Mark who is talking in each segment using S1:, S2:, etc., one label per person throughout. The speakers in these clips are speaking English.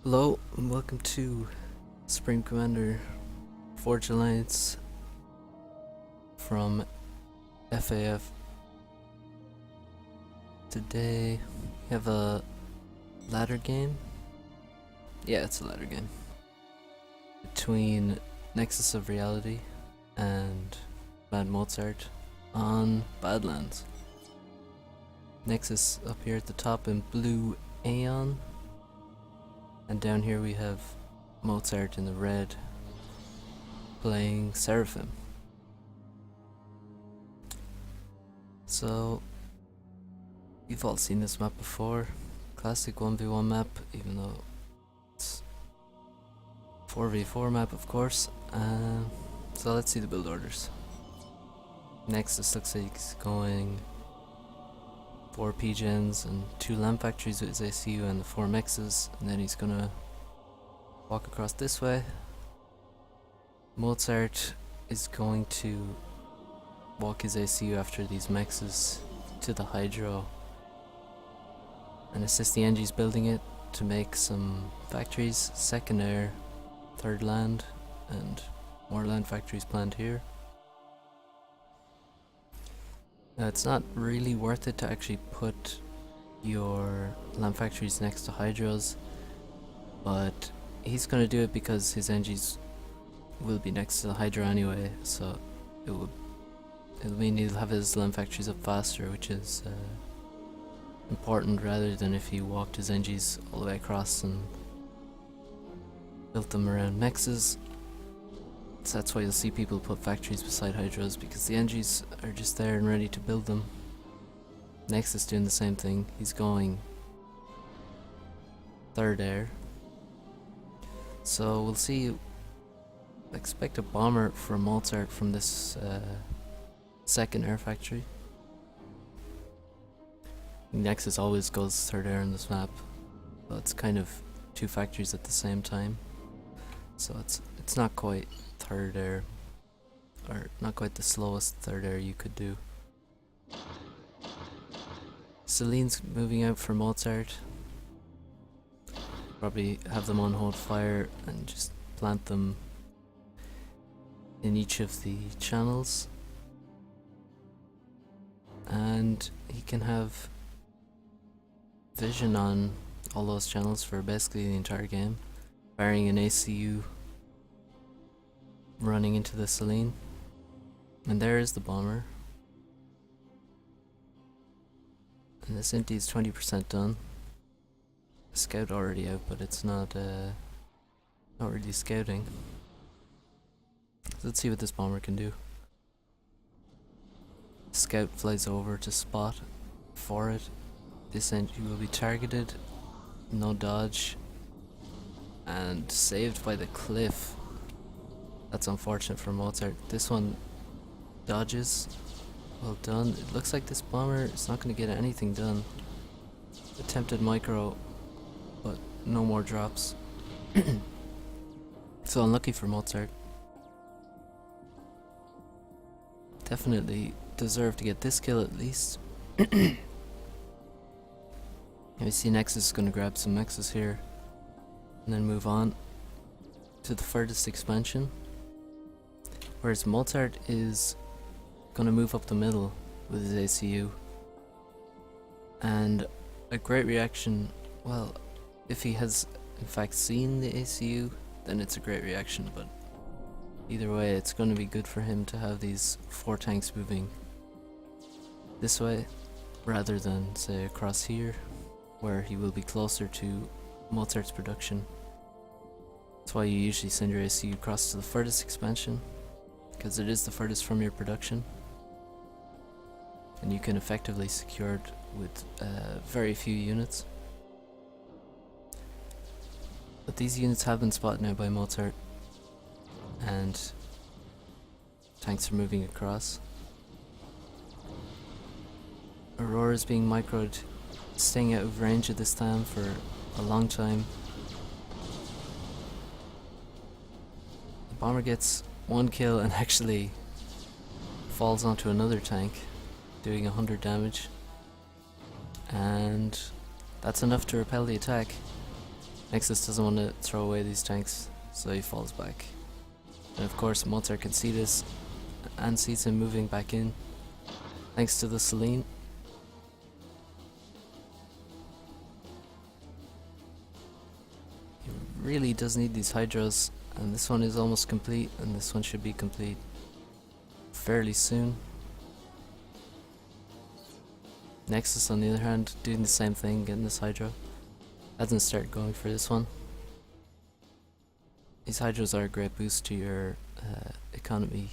S1: Hello and welcome to Supreme Commander Forge Alliance from FAF. Today we have a ladder game. Yeah, it's a ladder game between Nexus of Reality and Mad Mozart on Badlands. Nexus up here at the top in blue Aeon, and down here we have Mozart in the red playing Seraphim. So you've all seen this map before. Classic 1v1 map, even though it's 4v4 map of course. So let's see the build orders. Nexus looks like he's going 4 P-gens and 2 lamp factories with his ACU and the 4 mexes, and then he's gonna walk across this way. Mozart is going to walk his ACU after these mexes to the hydro and assist the NGs building it to make some factories, second air, third land, and more land factories planned here. Now it's not really worth it to actually put your lamp factories next to hydros, but he's gonna do it because his NGs will be next to the hydro anyway, so it'll mean he'll have his lamp factories up faster, which is important rather than if he walked his NGs all the way across and built them around mexes. So that's why you'll see people put factories beside hydros, because the NGs are just there and ready to build them. Nexus is doing the same thing. He's going third air. So we'll see. Expect a bomber from Mozart from this second air factory. Nexus always goes third air in this map, but it's kind of 2 factories at the same time. So it's not quite third air, or not quite the slowest third air you could do. Celine's moving out for Mozart. Probably have them on hold fire and just plant them in each of the channels, and he can have vision on all those channels for basically the entire game, barring an ACU running into the Celine. And there is the bomber. And this Inti is 20% done. Scout already out, but it's not really scouting. So let's see what this bomber can do. Scout flies over to spot for it. This Inti will be targeted, no dodge, and saved by the cliff. That's unfortunate for Mozart. This one dodges. Well done. It looks like this bomber is not going to get anything done. Attempted micro, but no more drops. So unlucky for Mozart. Definitely deserved to get this kill at least. We see Nexus is going to grab some mexes here and then move on to the furthest expansion. Whereas Mozart is going to move up the middle with his ACU. And a great reaction, well, if he has in fact seen the ACU, then it's a great reaction, but either way it's going to be good for him to have these 4 tanks moving this way rather than say across here, where he will be closer to Mozart's production. That's why you usually send your ACU across to the furthest expansion, because it is the furthest from your production, and you can effectively secure it with very few units. But these units have been spotted now by Mozart, and tanks are moving across. Aurora is being microed, staying out of range of this time for a long time. The bomber gets 1 kill and actually falls onto another tank, doing 100 damage, and that's enough to repel the attack. Nexus doesn't want to throw away these tanks, so he falls back. And of course Mozart can see this and sees him moving back in, thanks to the Selene. He really does need these hydros, and this one is almost complete, and this one should be complete fairly soon. Nexus on the other hand, doing the same thing, getting this hydro. Hasn't started going for this one. These hydros are a great boost to your economy.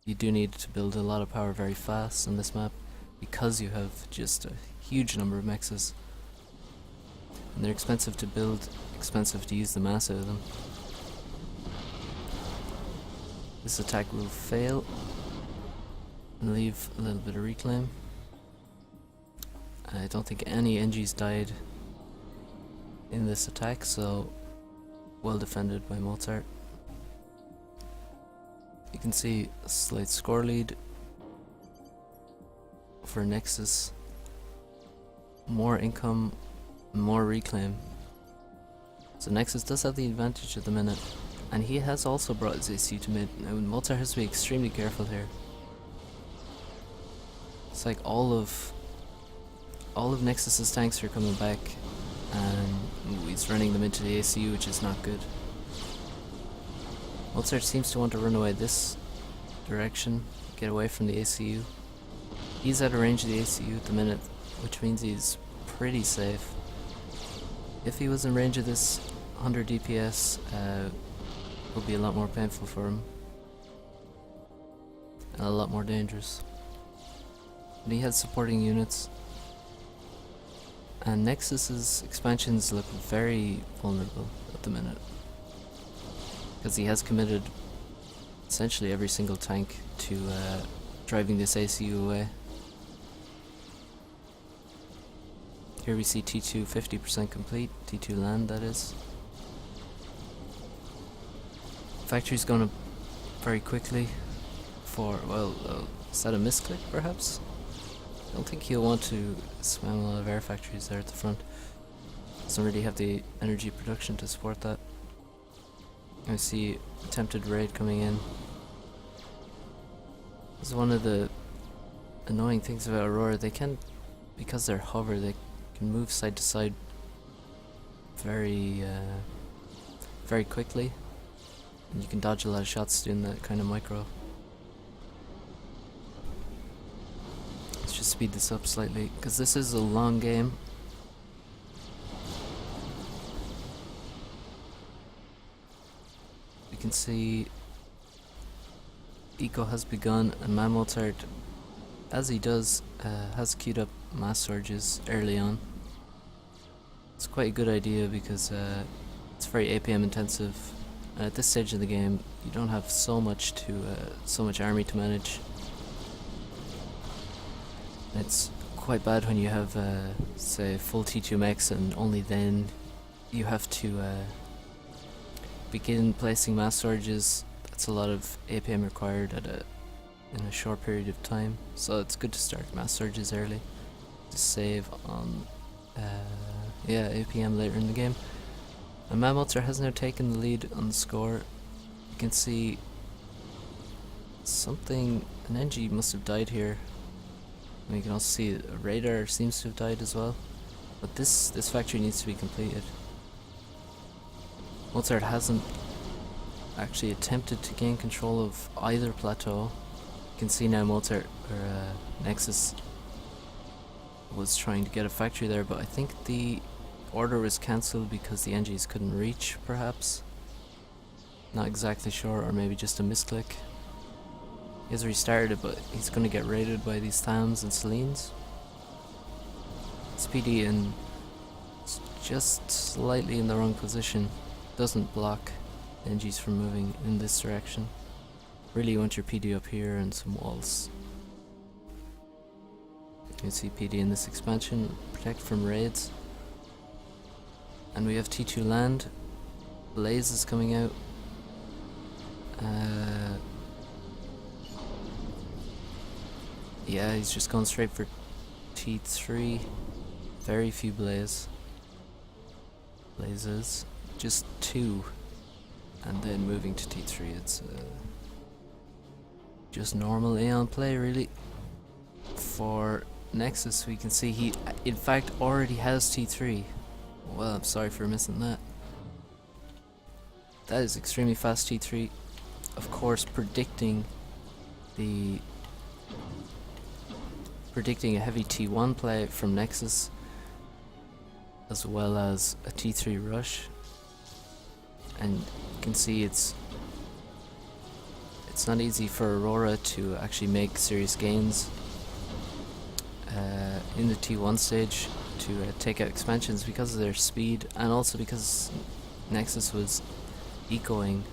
S1: You do need to build a lot of power very fast on this map because you have just a huge number of mexes. And they're expensive to build, expensive to use the mass out of them. This attack will fail and leave a little bit of reclaim. I don't think any NGs died in this attack, so well defended by Mozart. You can see a slight score lead for Nexus. More income, more reclaim. So Nexus does have the advantage at the minute, and he has also brought his AC to mid. Now Mozart has to be extremely careful here. It's like all of Nexus's tanks are coming back, and he's running them into the ACU, which is not good. Mozart seems to want to run away this direction, get away from the ACU. He's out of range of the ACU at the minute, which means he's pretty safe. If he was in range of this 100 DPS, it would be a lot more painful for him, and a lot more dangerous. But he has supporting units. And Nexus's expansions look very vulnerable at the minute, because he has committed essentially every single tank to driving this ACU away. Here we see T2 50% complete, T2 land that is. Factory's going up very quickly for, well, is that a misclick perhaps? I don't think he'll want to spam a lot of air factories there at the front. Doesn't really have the energy production to support that. I see attempted raid coming in. This is one of the annoying things about Aurora. They can, because they're hover, they can move side to side very quickly, and you can dodge a lot of shots doing that kind of micro. Just speed this up slightly, because this is a long game. You can see Eco has begun, and Mozart, as he does, has queued up mass surges early on. It's quite a good idea because it's very APM intensive, and at this stage of the game you don't have so much army to manage. It's quite bad when you have, say, full T2 mechs, and only then you have to begin placing mass surges. That's a lot of APM required in a short period of time. So it's good to start mass surges early to save on APM later in the game. And Mozart has now taken the lead on the score. You can see an NG must have died here. And you can also see a radar seems to have died as well. But this factory needs to be completed. Mozart hasn't actually attempted to gain control of either plateau. You can see now Nexus was trying to get a factory there, but I think the order was cancelled because the NGs couldn't reach, perhaps. Not exactly sure, or maybe just a misclick. He has restarted it, but he's going to get raided by these Thams and Selines. Speedy and just slightly in the wrong position. Doesn't block NGs from moving in this direction. Really you want your PD up here and some walls. You can see PD in this expansion, protect from raids. And we have T2 land. Blaze is coming out. Yeah, he's just going straight for T3. Very few blazes. just 2 and then moving to T3. It's just normal Aeon play, really. For Nexus, we can see he in fact already has T3. Well, I'm sorry for missing that. That is extremely fast T3. Of course, predicting a heavy T1 play from Nexus, as well as a T3 rush. And you can see it's not easy for Aurora to actually make serious gains in the T1 stage to take out expansions because of their speed, and also because Nexus was ecoing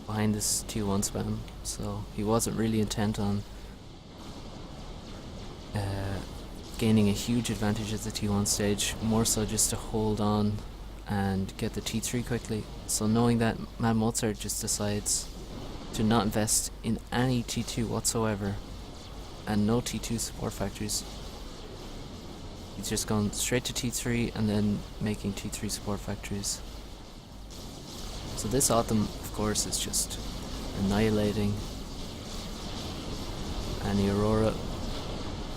S1: behind this T1 spam, so he wasn't really intent on gaining a huge advantage at the T1 stage, more so just to hold on and get the T3 quickly. So knowing that, Mad Mozart just decides to not invest in any T2 whatsoever and no T2 support factories. He's just gone straight to T3 and then making T3 support factories. So this Autumn, of course, is just annihilating any Aurora,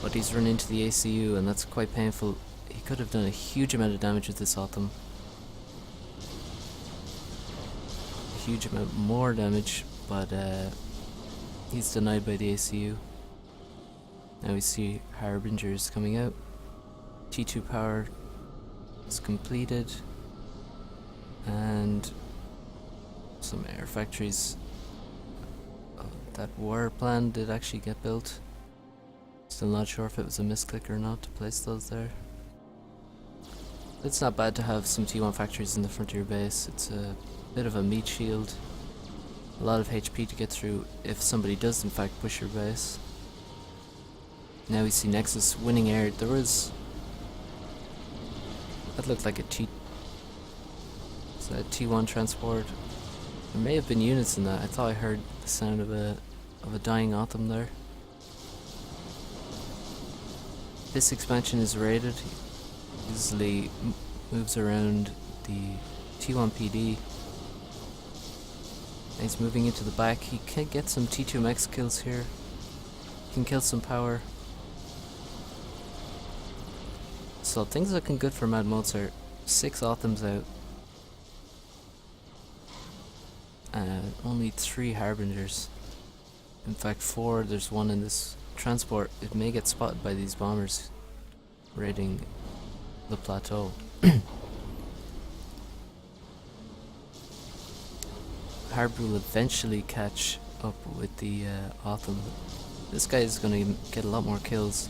S1: but he's run into the ACU and that's quite painful. He could have done a huge amount of damage with this Autumn. A huge amount more damage, but he's denied by the ACU. Now we see Harbingers coming out. T2 power is completed, and some air factories that were planned did actually get built. Still not sure if it was a misclick or not to place those there. It's not bad to have some T1 factories in the front of your base. It's a bit of a meat shield. A lot of HP to get through if somebody does in fact push your base. Now we see Nexus winning air. There was... that looked like a T1 transport. There may have been units in that. I thought I heard the sound of a dying Autumn there. This expansion is raided. He easily moves around the T1 PD. He's moving into the back. He can get some T2 max kills here. He can kill some power. So things are looking good for Mad Mozart. 6 Autumns out. And only 3 Harbingers. In fact 4, there's one in this transport. It may get spotted by these bombers raiding the plateau. Harb will eventually catch up with the Autumn. This guy is going to get a lot more kills.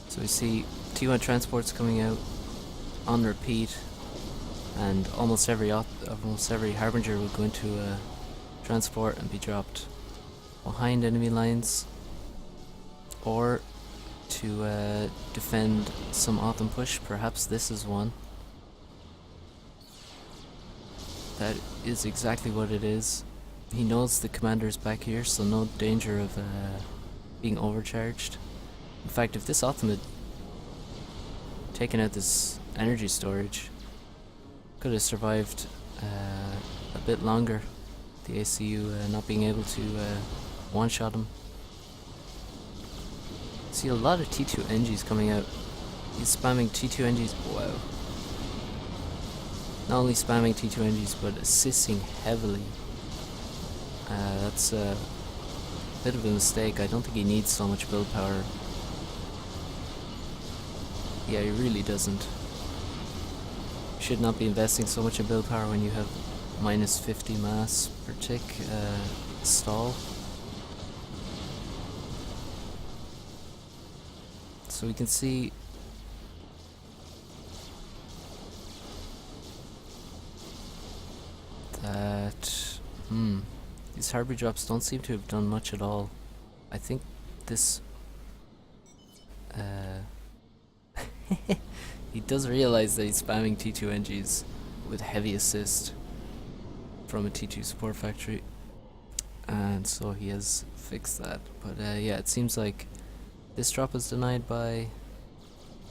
S1: So we see T1 transports coming out on repeat, and almost every Harbinger will go into a transport and be dropped behind enemy lines, or to defend some Autumn push. Perhaps this is one. That is exactly what it is. He knows the commander's back here, so no danger of being overcharged. In fact, if this Autumn had taken out this energy storage, could have survived a bit longer. The ACU not being able to one-shot him. See a lot of T2 NGs coming out. He's spamming T2 NGs. Wow. Not only spamming T2 NGs, but assisting heavily. That's a bit of a mistake. I don't think he needs so much build power. Yeah, he really doesn't. Should not be investing so much in build power when you have minus 50 mass per tick stall. So we can see that these Harbinger drops don't seem to have done much at all. I think this he does realize that he's spamming T2 NGs with heavy assist from a T2 support factory, and so he has fixed that. But yeah, it seems like this drop is denied by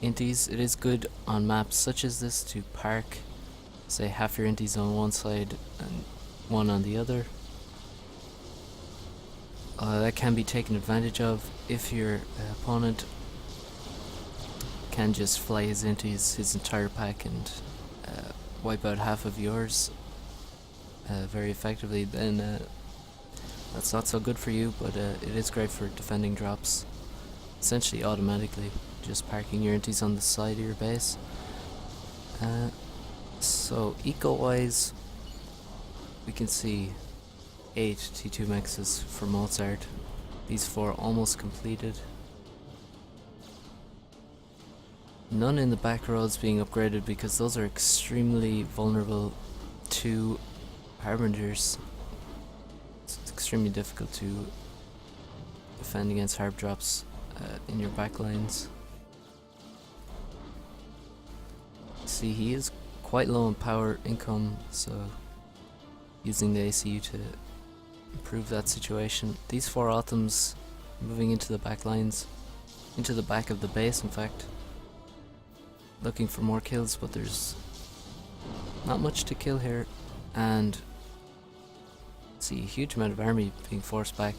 S1: inties. It is good on maps such as this to park, say, half your inties on one side and one on the other. That can be taken advantage of if your opponent can just fly his inties, his entire pack, and wipe out half of yours very effectively. Then that's not so good for you, but it is great for defending drops, essentially automatically, just parking your inties on the side of your base. So eco-wise, we can see 8 T2 mexes for Mozart. These 4 almost completed. None in the back roads being upgraded because those are extremely vulnerable to Harbingers. It's extremely difficult to defend against Harb drops in your back lines. See, he is quite low on power income, so using the ACU to improve that situation. These 4 Autumns moving into the back lines, into the back of the base in fact, looking for more kills, but there's not much to kill here, and see a huge amount of army being forced back.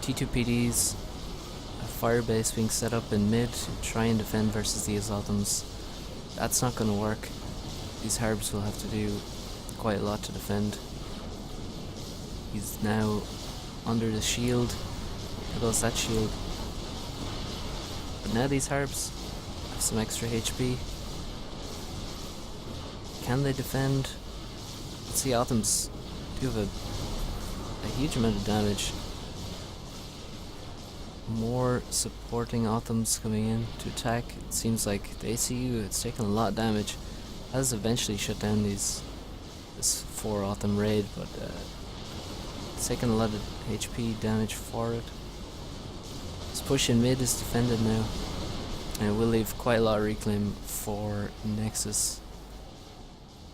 S1: T2 PDs, a fire base being set up in mid to try and defend versus these Autumns. That's not going to work. These Harbs will have to do quite a lot to defend. He's now under the shield. There goes that shield. But now these Harbs have some extra HP. Can they defend? Let's see, Autumns do have a huge amount of damage. More supporting Autumns coming in to attack. It seems like the ACU, it's taken a lot of damage. Has eventually shut down this 4 Autumn raid, but it's taken a lot of HP damage for it. This push in mid is defended now, and it will leave quite a lot of reclaim for Nexus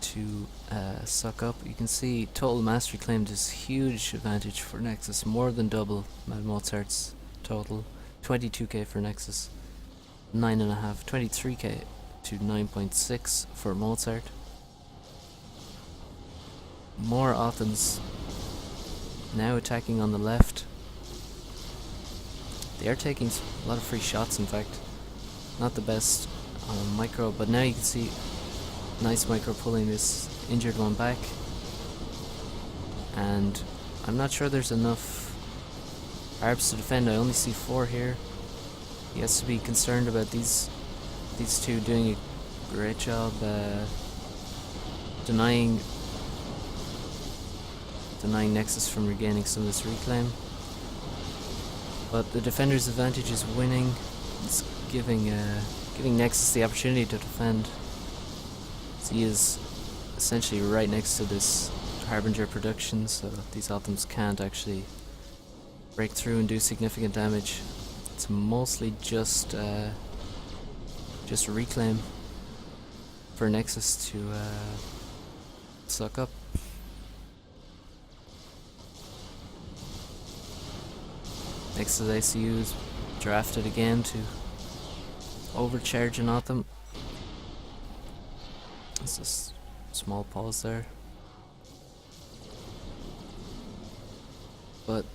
S1: to suck up. You can see total mastery claimed is huge advantage for Nexus, more than double Mad Mozart's total. 22k for Nexus, 9.5, 23k to 9.6 for Mozart. More Autumns now attacking on the left. They are taking a lot of free shots in fact. Not the best micro, but now you can see nice micro pulling this injured one back. And I'm not sure there's enough Arbs to defend. I only see 4 here. He has to be concerned about these 2 doing a great job denying Nexus from regaining some of this reclaim. But the defender's advantage is winning. It's giving Nexus the opportunity to defend. So he is essentially right next to this Harbinger production, so these Autumns can't actually break through and do significant damage. It's mostly just reclaim for Nexus to suck up. Nexus ACU is drafted again to overcharge an Autumn. There's a small pause there. But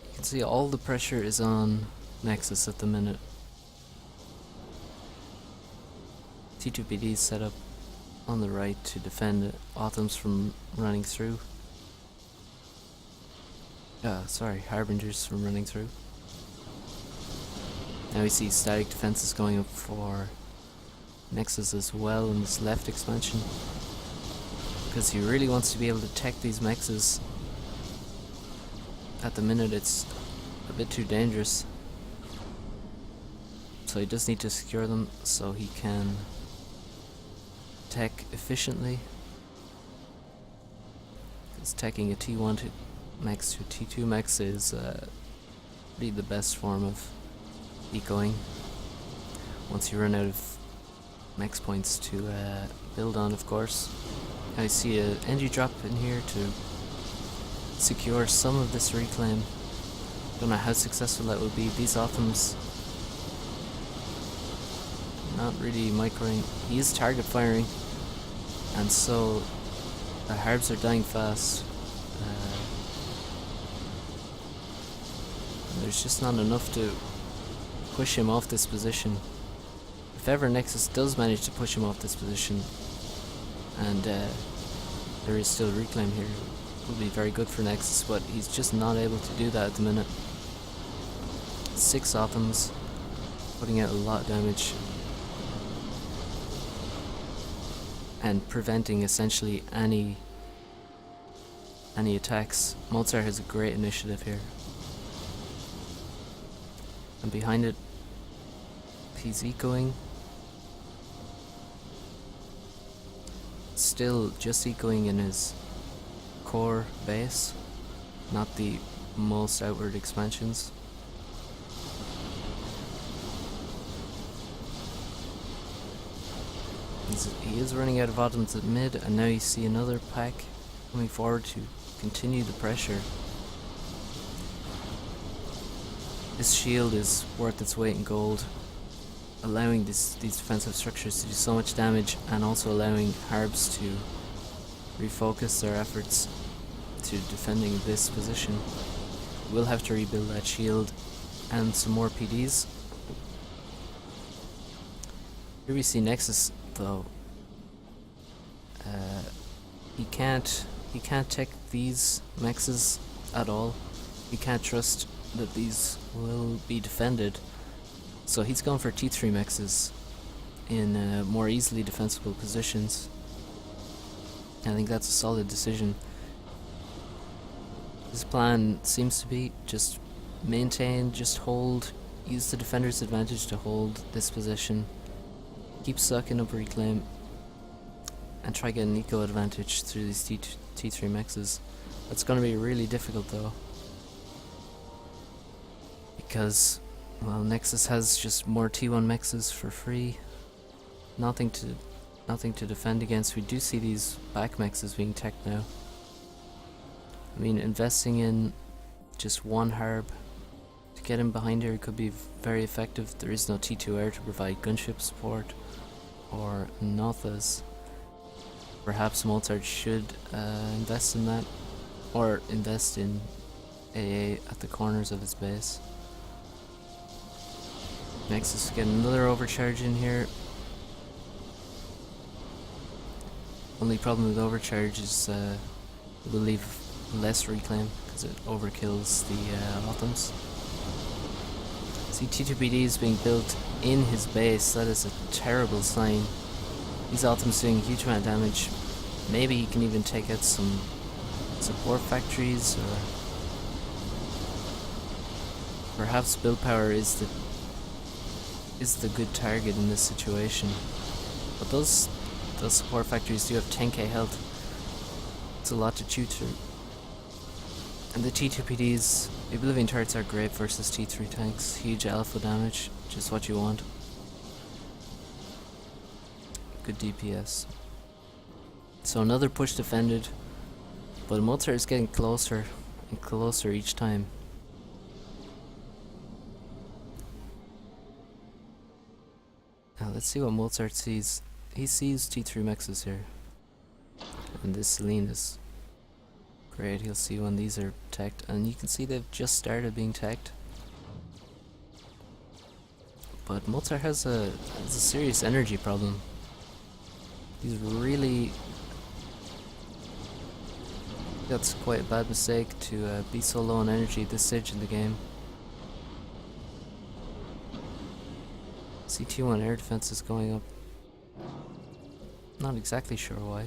S1: you can see all the pressure is on Nexus at the minute. T2PD is set up on the right to defend Autumns from running through. Harbingers from running through. Now we see static defenses going up for Nexus as well in this left expansion, because he really wants to be able to tech these mexes. At the minute it's a bit too dangerous, so he does need to secure them so he can tech efficiently, because teching a T1 to max to T2 max is really the best form of ecoing once you run out of max points to build on, of course. I see a NG drop in here to secure some of this reclaim. Don't know how successful that will be. These Autumns not really microing. He is target firing, and so the Harbs are dying fast. There's just not enough to push him off this position. If ever Nexus does manage to push him off this position, and there is still reclaim here, it will be very good for Nexus, but he's just not able to do that at the minute. 6 Autumns, putting out a lot of damage, and preventing essentially any attacks. Mozart has a great initiative here. And behind it, he's ecoing. Still just ecoing in his core base, not the most outward expansions. He is running out of Autumns at mid, and now you see another pack coming forward to continue the pressure. This shield is worth its weight in gold, allowing these defensive structures to do so much damage, and also allowing Harbs to refocus their efforts to defending this position. We'll have to rebuild that shield and some more PDs. Here we see Nexus though. He can't tech these mexes at all. He can't trust that these will be defended, so he's gone for T3 mexes in more easily defensible positions. I think that's a solid decision. His plan seems to be just maintain, just hold, use the defender's advantage to hold this position, keep sucking up reclaim, and try get an eco advantage through these T3 mexes. That's going to be really difficult though, because, well, Nexus has just more T1 mexes for free. Nothing to defend against. We do see these back mexes being teched now. I mean, investing in just one Harb to get him behind here could be very effective. There is no T2 air to provide gunship support or Nothas. Perhaps Mozart should invest in that, or invest in AA at the corners of his base. Nexus get another overcharge in here. Only problem with overcharge is it will leave less reclaim because it overkills the Autumns. See, T2PD is being built in his base. That is a terrible sign. These Autumns doing a huge amount of damage. Maybe he can even take out some support factories, or perhaps build power is the good target in this situation. But those support factories do have 10k health. It's a lot to chew through. And the T2PDs, the Oblivion turrets are great versus T3 tanks. Huge alpha damage, just what you want. Good DPS. So another push defended, but Mozart is getting closer and closer each time. Now let's see what Mozart sees. He sees T3 mexes here, and this Celine is great. He'll see when these are teched, and you can see they've just started being teched. But Mozart has a serious energy problem. He's really... That's quite a bad mistake to be so low on energy at this stage in the game. CT1 air defense is going up. Not exactly sure why.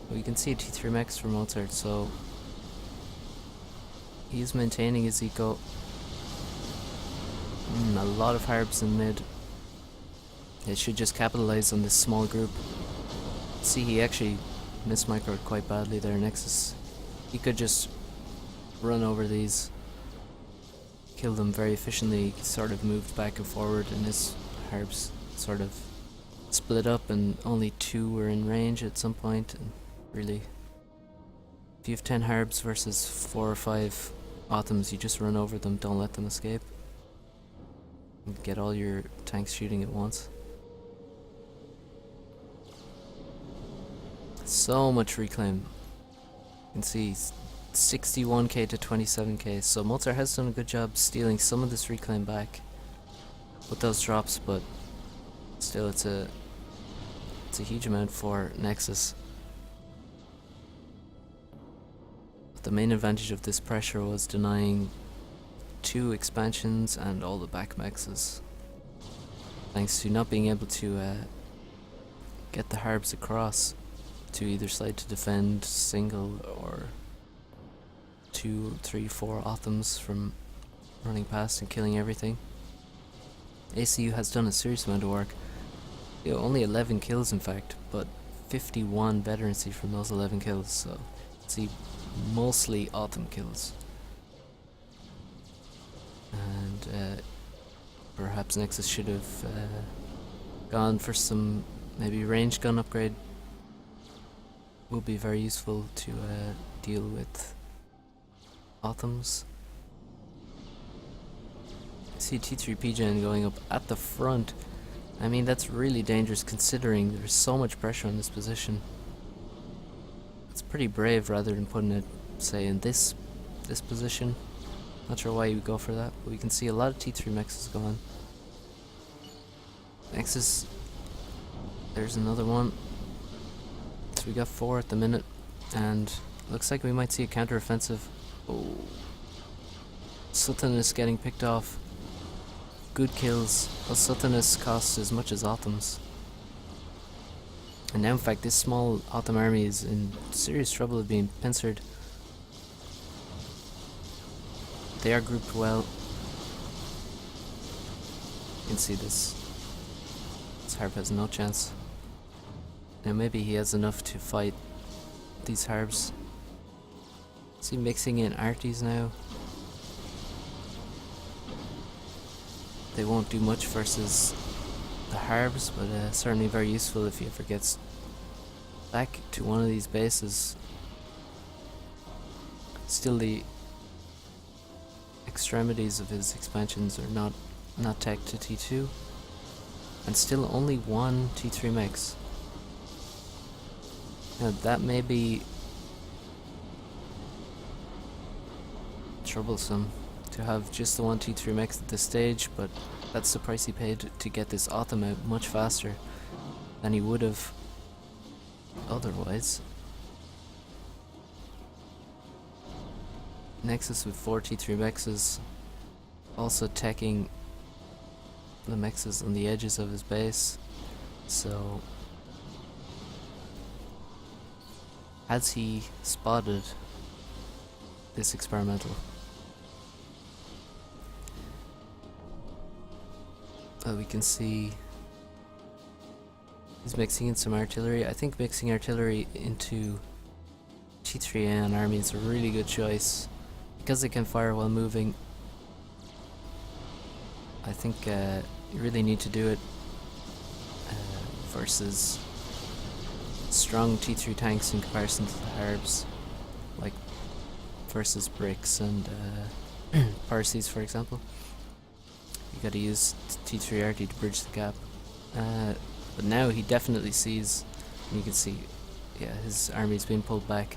S1: But you can see a T3 mex for Mozart, so he's maintaining his eco. A lot of Harbs in mid. It should just capitalize on this small group. See, he actually mismicroed quite badly there, Nexus. He could just run over these, kill them very efficiently. He sort of moved back and forward, and his Harbs sort of split up, and only 2 were in range at some point, and really If you have 10 Harbs versus 4 or 5 Autumns, you just run over them, don't let them escape. And get all your tanks shooting at once. So much reclaim. You can see 61k to 27k, so Mozart has done a good job stealing some of this reclaim back with those drops, but still it's a huge amount for Nexus. But the main advantage of this pressure was denying 2 expansions and all the back mexes, thanks to not being able to get the Harbs across to either side to defend single or 2, 3, 4 Autumns from running past and killing everything. ACU has done a serious amount of work. You know, only 11 kills in fact, but 51 veterancy from those 11 kills, so see mostly Autumn kills. And perhaps Nexus should have gone for some maybe range gun upgrade. Will be very useful to deal with Autumns. I see T3 PGen going up at the front. I mean, that's really dangerous considering there's so much pressure on this position. It's pretty brave rather than putting it, say, in this position. Not sure why you would go for that, but we can see a lot of T3 mexes going. Nexus, there's another one. So we got 4 at the minute, and looks like we might see a counter-offensive. Oh, Sultanus getting picked off. Good kills. Well, Sultanus costs as much as Autumns. And now in fact this small Autumn army is in serious trouble of being pincered. They are grouped well. You can see this. This Harp has no chance. Now maybe he has enough to fight these Harbs. Is he mixing in arties now? They won't do much versus the Harbs, but certainly very useful if he ever gets back to one of these bases. Still, the extremities of his expansions are not tech to T2, and still only 1 T3 mix. Now that may be troublesome to have just the 1 T3 mix at this stage, but that's the price he paid to get this Autumn out much faster than he would have otherwise. Nexus with 4 T3 mexes, also teching the mexes on the edges of his base, so has he spotted this experimental? We can see he's mixing in some artillery. I think mixing artillery into T3N army is a really good choice because they can fire while moving. I think you really need to do it versus strong T3 tanks in comparison to the Harbs, like versus bricks and Parsees, for example. You gotta use T3 RT to bridge the gap. But now he definitely sees, and you can see, yeah, his army's being pulled back.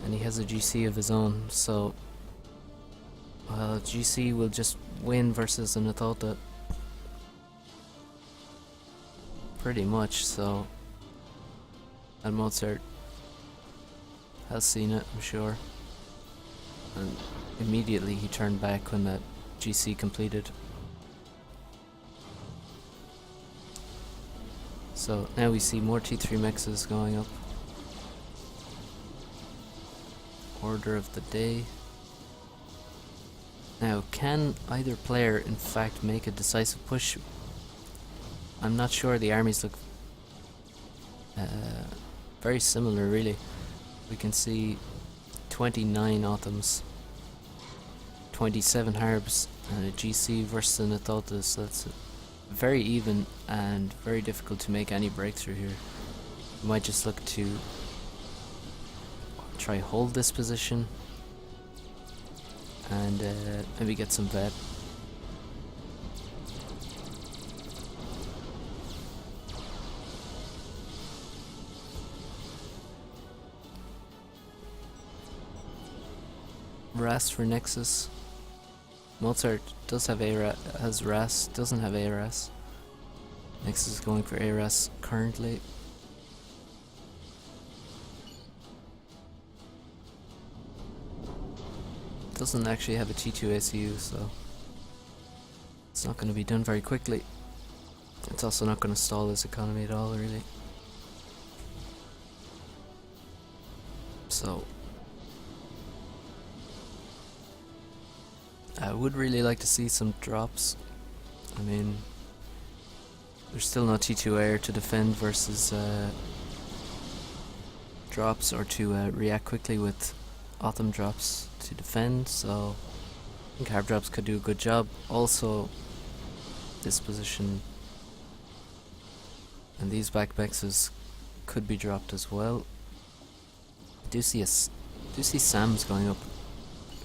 S1: And he has a GC of his own, so GC will just win versus an Atolta. Pretty much, so. And Mozart has seen it, I'm sure. And immediately he turned back when that GC completed. So now we see more T3 mexes going up. Order of the day. Now, can either player in fact make a decisive push? I'm not sure. The armies look very similar, really. We can see 29 Autumns, 27 Harbs, and a GC versus an Atolta, so that's very even and very difficult to make any breakthrough here. We might just look to try hold this position and maybe get some vet. Ras for Nexus. Mozart does have has Ras, doesn't have ARAS. Nexus is going for ARAS currently. Doesn't actually have a T2 ACU, so it's not going to be done very quickly. It's also not going to stall his economy at all, really. So I would really like to see some drops. I mean, there's still no T2 air to defend versus drops, or to react quickly with Autumn drops to defend, so I think Harb drops could do a good job. Also, this position and these back Bexes could be dropped as well. I do see Sam's going up,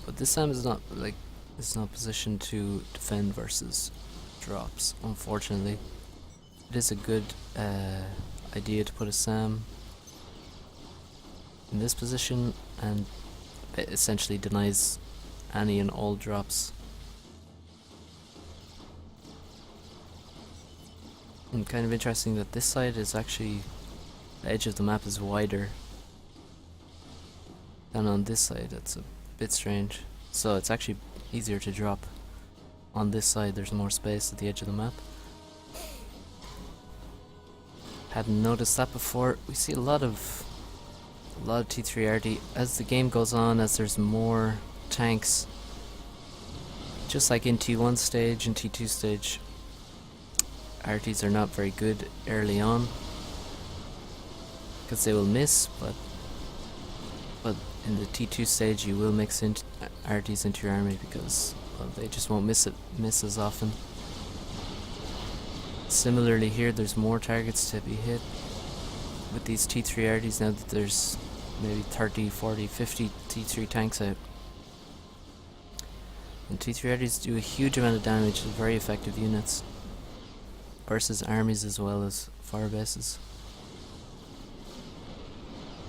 S1: but this Sam is not positioned to defend versus drops, unfortunately. It is a good idea to put a Sam in this position, and it essentially denies any and all drops. And kind of interesting that this side is actually, the edge of the map is wider than on this side. That's a bit strange. So it's actually easier to drop on this side. There's more space at the edge of the map. Hadn't noticed that before. We see a lot of T3RD as the game goes on, as there's more tanks. Just like in T1 stage and T2 stage, RTs are not very good early on because they will miss, but in the T2 stage you will mix in RTs into your army because, well, they just won't miss as often. Similarly here, there's more targets to be hit with these T3 RDs now that there's maybe 30, 40, 50 T3 tanks out. And T3 RDs do a huge amount of damage, they're very effective units versus armies as well as fire bases.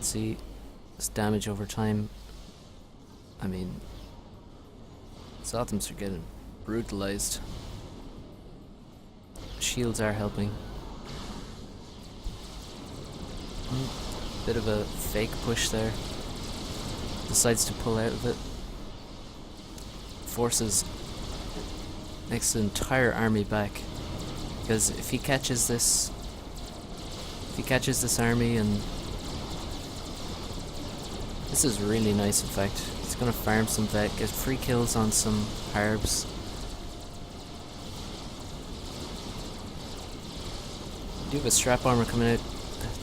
S1: See this damage over time. I mean, Sothems are getting brutalized. Shields are helping. Bit of a fake push there. Decides to pull out of it. Forces makes the entire army back. Because if he catches this army, and this is really nice in fact. He's gonna farm some vet, get free kills on some harbs. We do have a strap armor coming out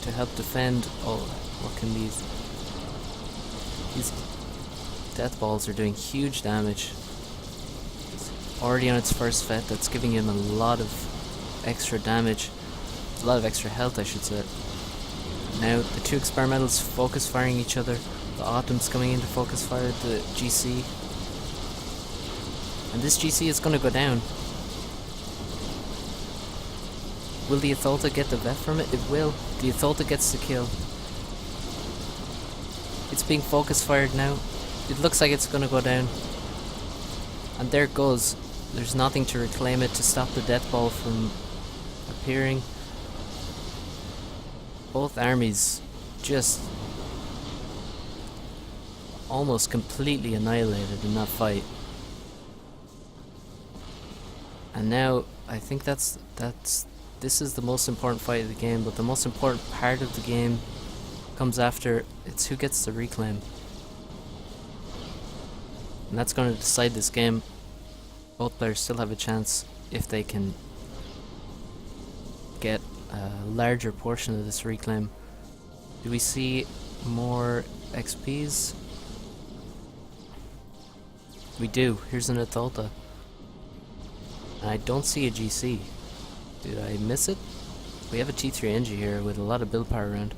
S1: to help defend. Oh, what can these death balls are doing huge damage. It's already on its first vet, that's giving him a lot of extra damage, a lot of extra health I should say. Now the two experimentals focus firing each other. The Autumn's coming in to focus fire the GC, and this GC is going to go down. Will the Atholta get the vet from it? It will. The Atholta gets the kill. It's being focus fired now. It looks like it's gonna go down. And there it goes. There's nothing to reclaim it to stop the death ball from appearing. Both armies just almost completely annihilated in that fight. And now I think this is the most important fight of the game, but the most important part of the game comes after. It's who gets the reclaim, and that's going to decide this game. Both players still have a chance if they can get a larger portion of this reclaim. Do we see more XPs? We do. Here's an Atholta. And I don't see a GC. Did I miss it? We have a T3 NG here with a lot of build power around.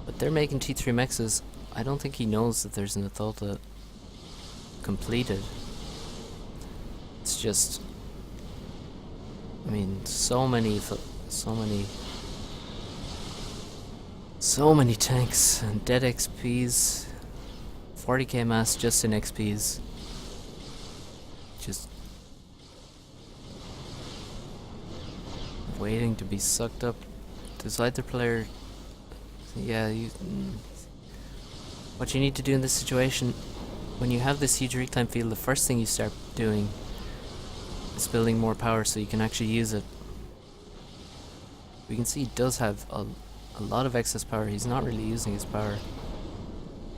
S1: But they're making T3 mexes. I don't think he knows that there's an Atholta completed. It's just, I mean, so many tanks and dead XPs. 40k mass just in XPs. Just waiting to be sucked up. Does either player... Yeah, what you need to do in this situation, when you have this huge reclaim field, the first thing you start doing is building more power so you can actually use it. We can see he does have a lot of excess power. He's not really using his power.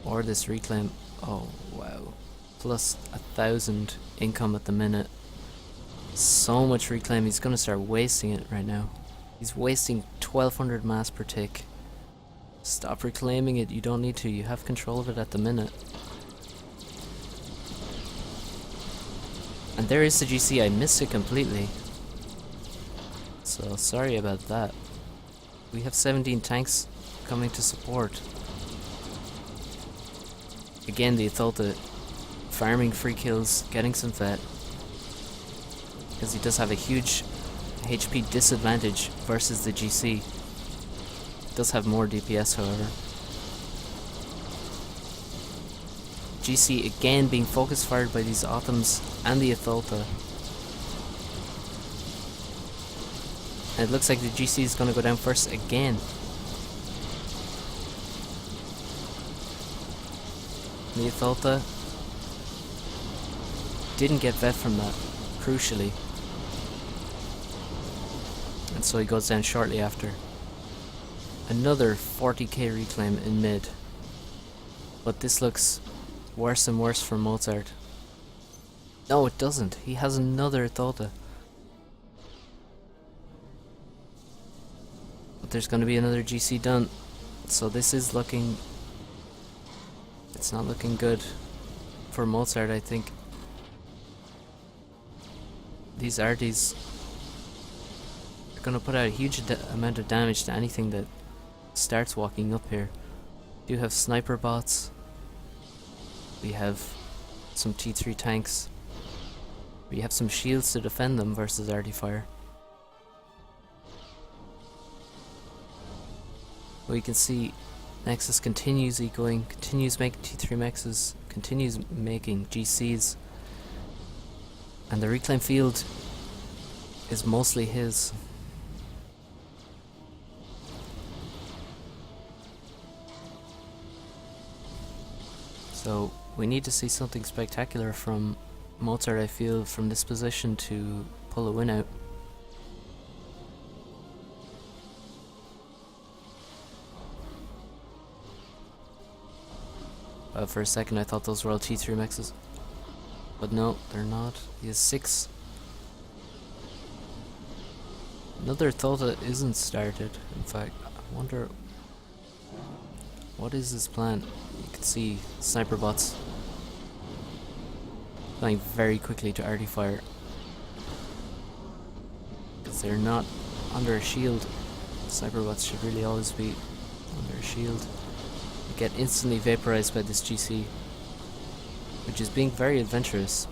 S1: Or this reclaim. Oh, wow. Plus 1,000 income at the minute. So much reclaim, he's gonna start wasting it right now. He's wasting 1,200 mass per tick. Stop reclaiming it, you don't need to, you have control of it at the minute. And there is the GC, I missed it completely. So sorry about that. We have 17 tanks coming to support. Again, the Atholta farming free kills, getting some vet. Because he does have a huge HP disadvantage versus the GC. Does have more DPS, however. GC again being focus fired by these Othams and the Atholta. And it looks like the GC is going to go down first again. The Atholta didn't get vet from that, crucially. And so he goes down shortly after. Another 40k reclaim in mid. But this looks worse and worse for Mozart. No, it doesn't. He has another Atholta. But there's going to be another GC done. So this is looking... It's not looking good for Mozart, I think. These arties are going to put out a huge amount of damage to anything that starts walking up here. We do have sniper bots. We have some T3 tanks. We have some shields to defend them versus arty fire. We can see Nexus continues ecoing, continues making T3 mexes, continues making GCs. And the reclaim field is mostly his. So we need to see something spectacular from Mozart, I feel, from this position to pull a win out. For a second I thought those were all T3 mexes. But no, they're not. He has 6. Another Atholta isn't started. In fact, I wonder... What is his plan? You can see sniper bots going very quickly to arty fire. Because they're not under a shield. Sniper bots should really always be under a shield. They get instantly vaporized by this GC. Which is being very adventurous.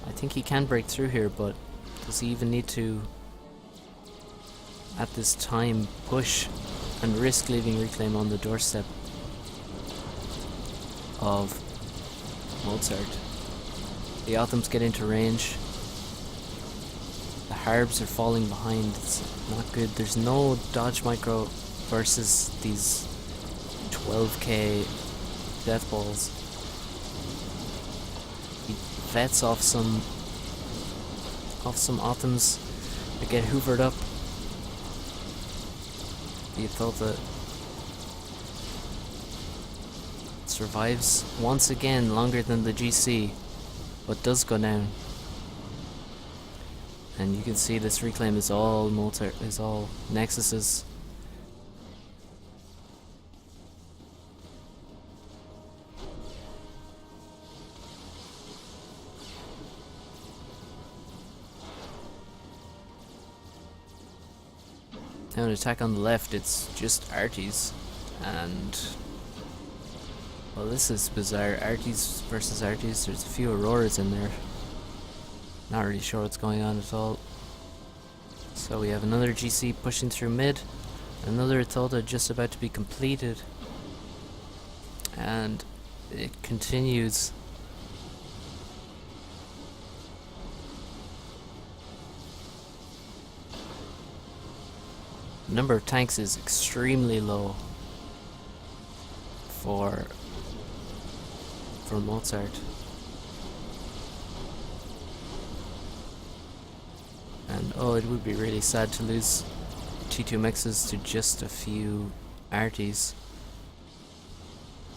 S1: I think he can break through here, but does he even need to, at this time, push and risk leaving reclaim on the doorstep of Mozart? The Othams get into range. The Harbs are falling behind. It's not good. There's no dodge micro versus these 12k death balls. He vets off some Othams that get hoovered up. The Atholta survives once again longer than the GC, but does go down. And you can see this reclaim is all Mozart, is all Nexus's. Now an attack on the left, it's just arties. And well, this is bizarre. Arties versus Arties. There's a few Auroras in there. Not really sure what's going on at all. So we have another GC pushing through mid. Another Atolta just about to be completed. And it continues. The number of tanks is extremely low for Mozart. And oh, it would be really sad to lose T2 mixes to just a few arties.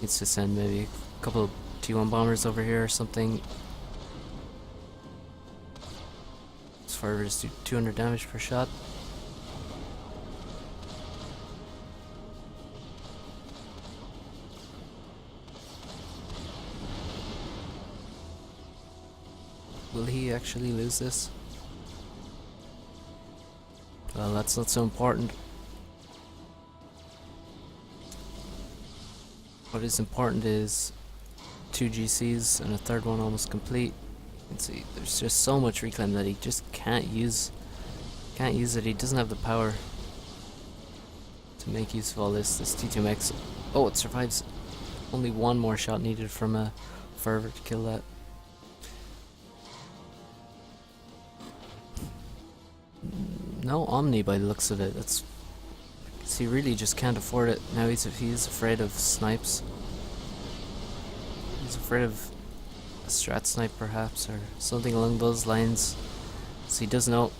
S1: Needs to send maybe a couple of T1 bombers over here or something. As far as do 200 damage per shot. Will he actually lose this? Well, that's not so important. What is important is 2 GCs and a third one almost complete. You can see there's just so much reclaim that he just can't use it. He doesn't have the power to make use of all this. This T2 mix. Oh, it survives. Only one more shot needed from a fervor to kill that. No Omni by the looks of it. That's because he really just can't afford it. Now he's afraid of snipes. He's afraid of a strat snipe perhaps, or something along those lines. So he does know,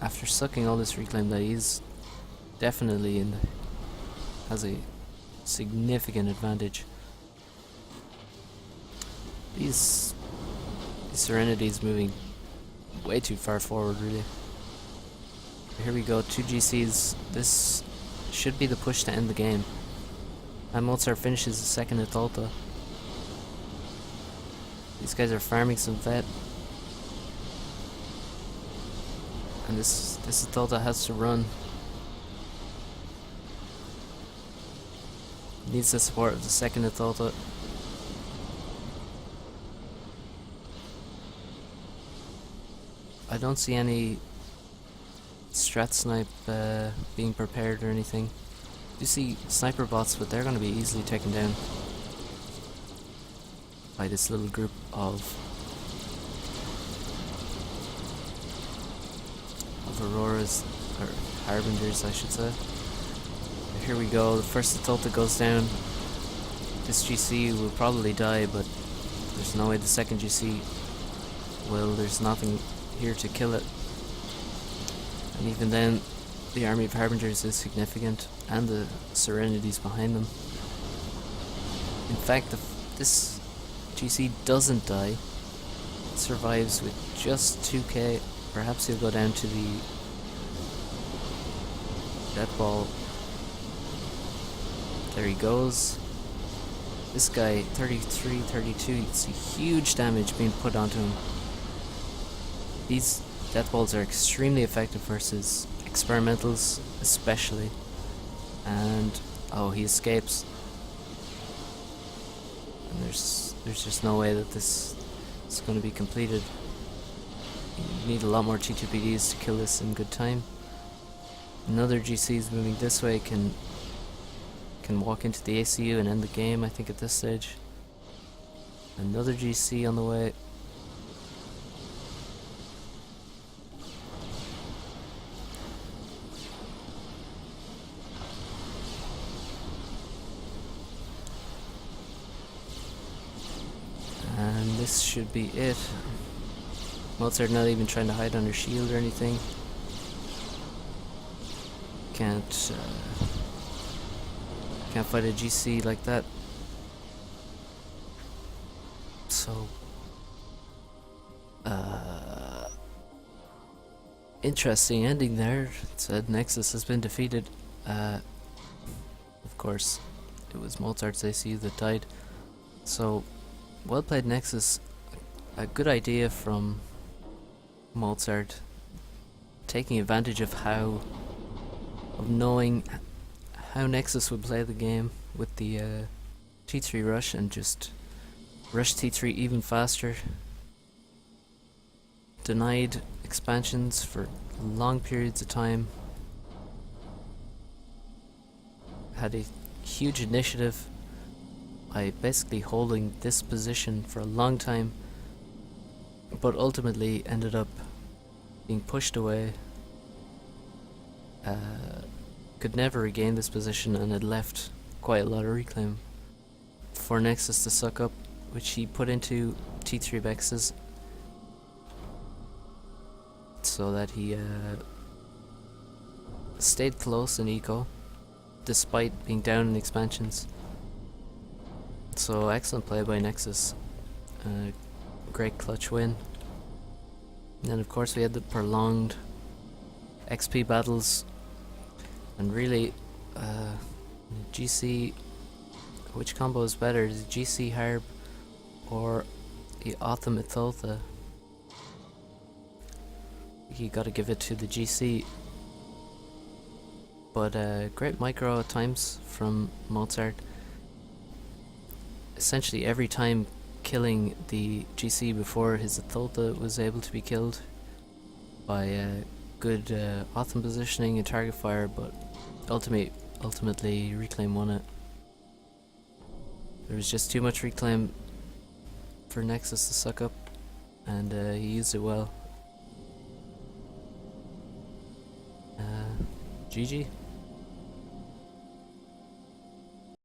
S1: after sucking all this reclaim, that he's definitely has a significant advantage. These Serenity's moving way too far forward, really. Here we go, 2 GCs. This should be the push to end the game. And Mozart finishes the second Atolta. These guys are farming some vet. And this Atolta has to run. Needs the support of the second Atolta. I don't see any strat snipe being prepared or anything. You see sniper bots, but they're going to be easily taken down by this little group of Auroras, or Harbingers I should say. Here we go, the first Atolta goes down. This GC will probably die, but there's no way the second GC will. There's nothing here to kill it. And even then, the army of Harbingers is significant, and the Serenities behind them. In fact, if this GC doesn't die, it survives with just 2k. Perhaps he'll go down to the death ball. There he goes. This guy, 33, 32, you can see huge damage being put onto him. These death balls are extremely effective versus experimentals, especially. And oh, he escapes. And there's just no way that this is going to be completed. You need a lot more T2PDs to kill this in good time. Another GC is moving this way, can walk into the ACU and end the game, I think, at this stage. Another GC on the way. And this should be it. Mozart not even trying to hide under shield or anything. Can't fight a GC like that. So interesting ending there. It said Nexus has been defeated. Of course, it was Mozart's ACU that died. So well played, Nexus. A good idea from Mozart, taking advantage of knowing how Nexus would play the game with the T3 rush and just rush T3 even faster. Denied expansions for long periods of time. Had a huge initiative by basically holding this position for a long time, but ultimately ended up being pushed away. Could never regain this position and had left quite a lot of reclaim for Nexus to suck up, which he put into T3 Vexes so that he stayed close in eco despite being down in expansions. So excellent play by Nexus. Great clutch win. And then of course we had the prolonged XP battles, and really GC, which combo is better, the GC Harb or the Otham Itholtha? You gotta give it to the GC. But great micro at times from Mozart. Essentially every time killing the GC before his Itholtha was able to be killed by good Otham positioning and target fire, but ultimately Reclaim won it. There was just too much Reclaim for Nexus to suck up, and he used it well. GG.